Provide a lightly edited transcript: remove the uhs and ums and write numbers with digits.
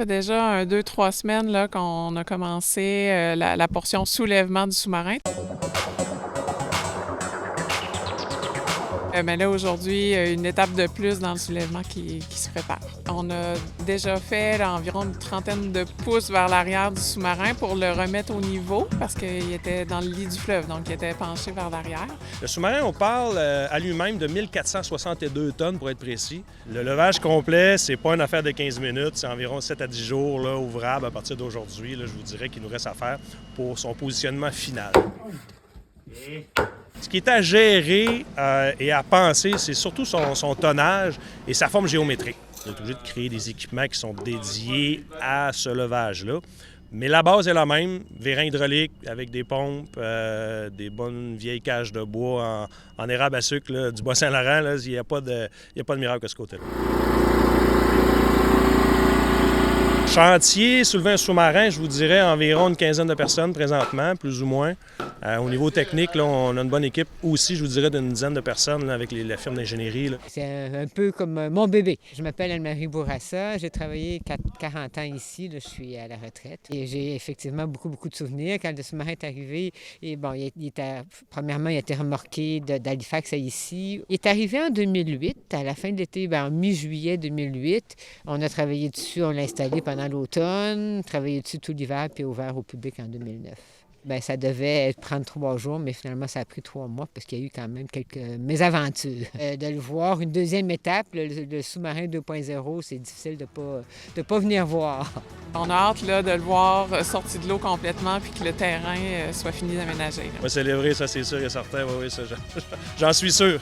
fait déjà 2-3 semaines là, qu'on a commencé la portion soulèvement du sous-marin. Mais là, aujourd'hui, une étape de plus dans le soulèvement qui se prépare. On a déjà fait là, environ une trentaine de pouces vers l'arrière du sous-marin pour le remettre au niveau parce qu'il était dans le lit du fleuve, donc il était penché vers l'arrière. Le sous-marin, on parle à lui-même de 1462 tonnes pour être précis. Le levage complet, c'est pas une affaire de 15 minutes, c'est environ 7 à 10 jours là, ouvrables à partir d'aujourd'hui. Je vous dirais qu'il nous reste à faire pour son positionnement final. Ce qui est à gérer et à penser, c'est surtout son tonnage et sa forme géométrique. On est obligé de créer des équipements qui sont dédiés à ce levage-là. Mais la base est la même, vérin hydraulique avec des pompes, des bonnes vieilles cages de bois en érable à sucre là, du Bas-Saint-Laurent. Il n'y a pas de miracle de ce côté-là. Chantier, soulever un sous-marin, je vous dirais environ une quinzaine de personnes présentement, plus ou moins. Au niveau technique, là, on a une bonne équipe aussi, je vous dirais, d'une dizaine de personnes là, avec la firme d'ingénierie. Là. C'est un peu comme mon bébé. Je m'appelle Anne-Marie Bourassa, j'ai travaillé 40 ans ici, là, je suis à la retraite. Et j'ai effectivement beaucoup de souvenirs. Quand le sous-marin est arrivé, et bon, premièrement, il a été remorqué d'Halifax à ici. Il est arrivé en 2008, à la fin de l'été, en mi-juillet 2008. On a travaillé dessus, on l'a installé pendant l'automne, travaillé dessus tout l'hiver, puis ouvert au public en 2009. Ça devait prendre 3 jours, mais finalement, ça a pris 3 mois parce qu'il y a eu quand même quelques mésaventures. De le voir, une deuxième étape, le sous-marin 2.0, c'est difficile de pas venir voir. On a hâte là, de le voir sorti de l'eau complètement puis que le terrain soit fini d'aménager. On va célébrer, ça c'est sûr et certain, oui, ça, j'en suis sûr.